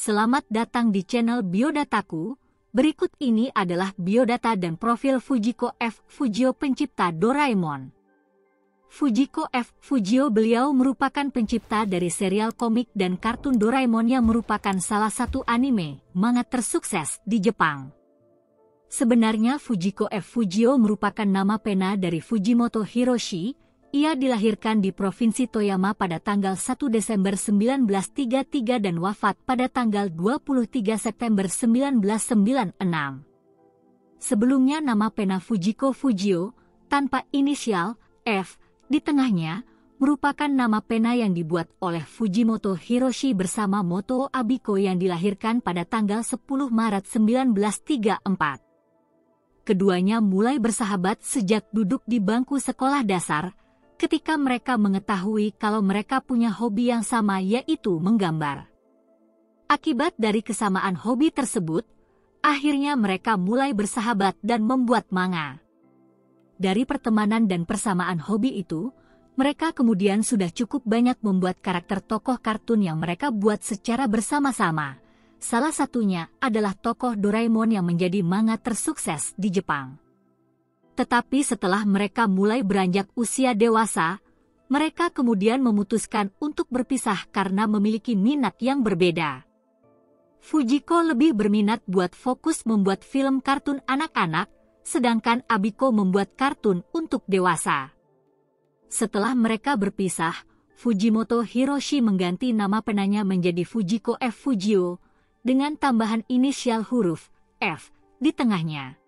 Selamat datang di channel Biodataku. Berikut ini adalah biodata dan profil Fujiko F. Fujio, pencipta Doraemon. Fujiko F. Fujio, beliau merupakan pencipta dari serial komik dan kartun Doraemon yang merupakan salah satu anime manga tersukses di Jepang. Sebenarnya Fujiko F. Fujio merupakan nama pena dari Fujimoto Hiroshi. Ia dilahirkan di Provinsi Toyama pada tanggal 1 Desember 1933 dan wafat pada tanggal 23 September 1996. Sebelumnya nama pena Fujiko Fujio, tanpa inisial, F, di tengahnya, merupakan nama pena yang dibuat oleh Fujimoto Hiroshi bersama Moto Abiko yang dilahirkan pada tanggal 10 Maret 1934. Keduanya mulai bersahabat sejak duduk di bangku sekolah dasar, ketika mereka mengetahui kalau mereka punya hobi yang sama, yaitu menggambar. Akibat dari kesamaan hobi tersebut, akhirnya mereka mulai bersahabat dan membuat manga. Dari pertemanan dan persamaan hobi itu, mereka kemudian sudah cukup banyak membuat karakter tokoh kartun yang mereka buat secara bersama-sama. Salah satunya adalah tokoh Doraemon yang menjadi manga tersukses di Jepang. Tetapi setelah mereka mulai beranjak usia dewasa, mereka kemudian memutuskan untuk berpisah karena memiliki minat yang berbeda. Fujiko lebih berminat buat fokus membuat film kartun anak-anak, sedangkan Abiko membuat kartun untuk dewasa. Setelah mereka berpisah, Fujimoto Hiroshi mengganti nama penanya menjadi Fujiko F. Fujio, dengan tambahan inisial huruf F di tengahnya.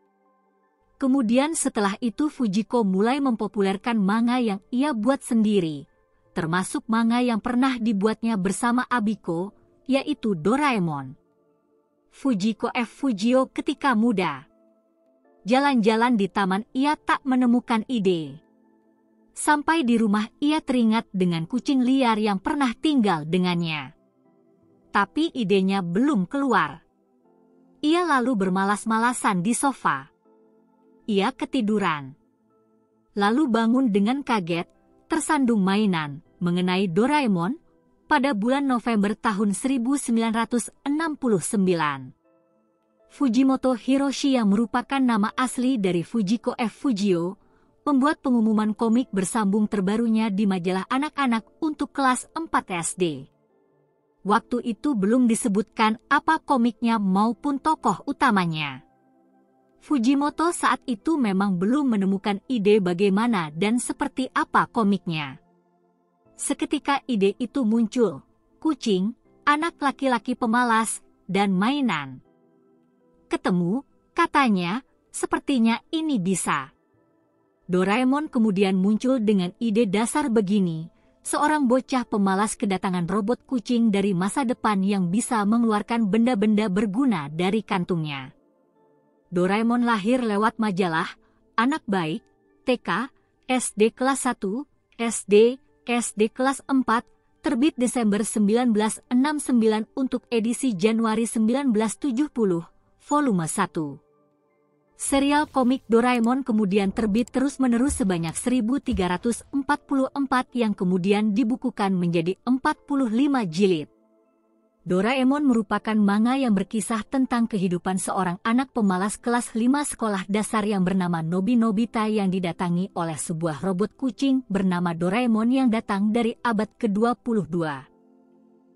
Kemudian setelah itu Fujiko mulai mempopulerkan manga yang ia buat sendiri, termasuk manga yang pernah dibuatnya bersama Abiko, yaitu Doraemon. Fujiko F. Fujio ketika muda. Jalan-jalan di taman ia tak menemukan ide. Sampai di rumah ia teringat dengan kucing liar yang pernah tinggal dengannya. Tapi idenya belum keluar. Ia lalu bermalas-malasan di sofa. Ia ketiduran. Lalu bangun dengan kaget, tersandung mainan mengenai Doraemon pada bulan November tahun 1969. Fujimoto Hiroshi yang merupakan nama asli dari Fujiko F. Fujio, membuat pengumuman komik bersambung terbarunya di majalah anak-anak untuk kelas 4 SD. Waktu itu belum disebutkan apa komiknya maupun tokoh utamanya. Fujimoto saat itu memang belum menemukan ide bagaimana dan seperti apa komiknya. Seketika ide itu muncul, kucing, anak laki-laki pemalas, dan mainan. Ketemu, katanya, sepertinya ini bisa. Doraemon kemudian muncul dengan ide dasar begini, seorang bocah pemalas kedatangan robot kucing dari masa depan yang bisa mengeluarkan benda-benda berguna dari kantungnya. Doraemon lahir lewat majalah Anak Baik, TK, SD kelas 1, SD kelas 4, terbit Desember 1969 untuk edisi Januari 1970, volume 1. Serial komik Doraemon kemudian terbit terus-menerus sebanyak 1344 yang kemudian dibukukan menjadi 45 jilid. Doraemon merupakan manga yang berkisah tentang kehidupan seorang anak pemalas kelas 5 sekolah dasar yang bernama Nobita yang didatangi oleh sebuah robot kucing bernama Doraemon yang datang dari abad ke-22.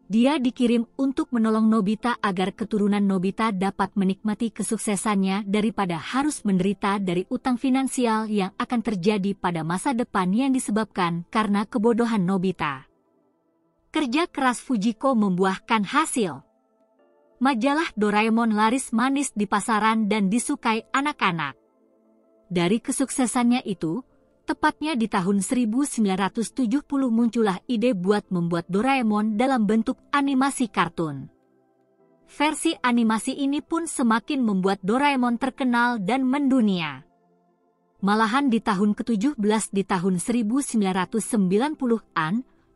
Dia dikirim untuk menolong Nobita agar keturunan Nobita dapat menikmati kesuksesannya daripada harus menderita dari utang finansial yang akan terjadi pada masa depan yang disebabkan karena kebodohan Nobita. Kerja keras Fujiko membuahkan hasil. Majalah Doraemon laris manis di pasaran dan disukai anak-anak. Dari kesuksesannya itu, tepatnya di tahun 1970 muncullah ide buat membuat Doraemon dalam bentuk animasi kartun. Versi animasi ini pun semakin membuat Doraemon terkenal dan mendunia. Malahan di tahun ke-17 di tahun 1990-an,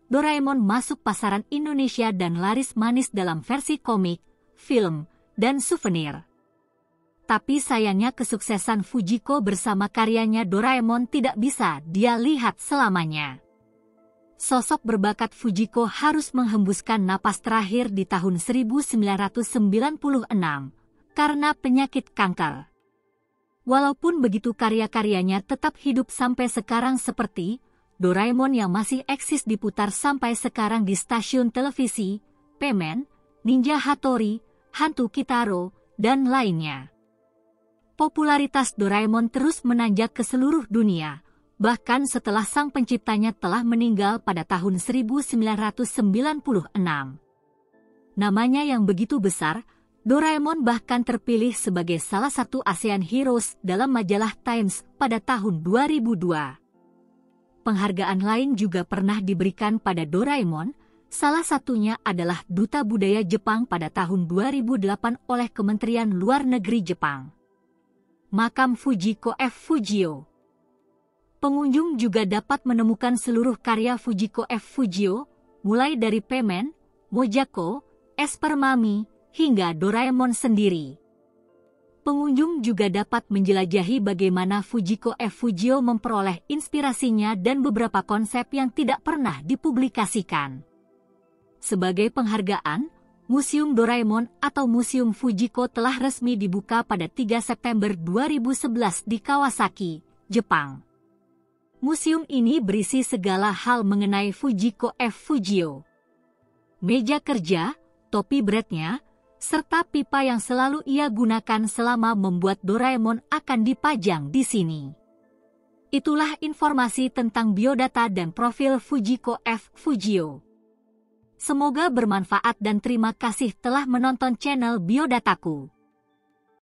Doraemon masuk pasaran Indonesia dan laris manis dalam versi komik, film, dan souvenir. Tapi sayangnya kesuksesan Fujiko bersama karyanya Doraemon tidak bisa dia lihat selamanya. sosok berbakat Fujiko harus menghembuskan napas terakhir di tahun 1996 karena penyakit kanker. Walaupun begitu, karya-karyanya tetap hidup sampai sekarang seperti Doraemon yang masih eksis diputar sampai sekarang di stasiun televisi, P-Man, Ninja Hattori, Hantu Kitaro, dan lainnya. Popularitas Doraemon terus menanjak ke seluruh dunia, bahkan setelah sang penciptanya telah meninggal pada tahun 1996. Namanya yang begitu besar, Doraemon bahkan terpilih sebagai salah satu ASEAN Heroes dalam majalah Times pada tahun 2002. Penghargaan lain juga pernah diberikan pada Doraemon, salah satunya adalah Duta Budaya Jepang pada tahun 2008 oleh Kementerian Luar Negeri Jepang. Makam Fujiko F. Fujio. Pengunjung juga dapat menemukan seluruh karya Fujiko F. Fujio, mulai dari P-Man, Mojako, Esper Mami, hingga Doraemon sendiri. Pengunjung juga dapat menjelajahi bagaimana Fujiko F. Fujio memperoleh inspirasinya dan beberapa konsep yang tidak pernah dipublikasikan. Sebagai penghargaan, Museum Doraemon atau Museum Fujiko telah resmi dibuka pada 3 September 2011 di Kawasaki, Jepang. Museum ini berisi segala hal mengenai Fujiko F. Fujio. Meja kerja, topi bretnya, serta pipa yang selalu ia gunakan selama membuat Doraemon akan dipajang di sini. Itulah informasi tentang biodata dan profil Fujiko F. Fujio. Semoga bermanfaat dan terima kasih telah menonton channel Biodataku.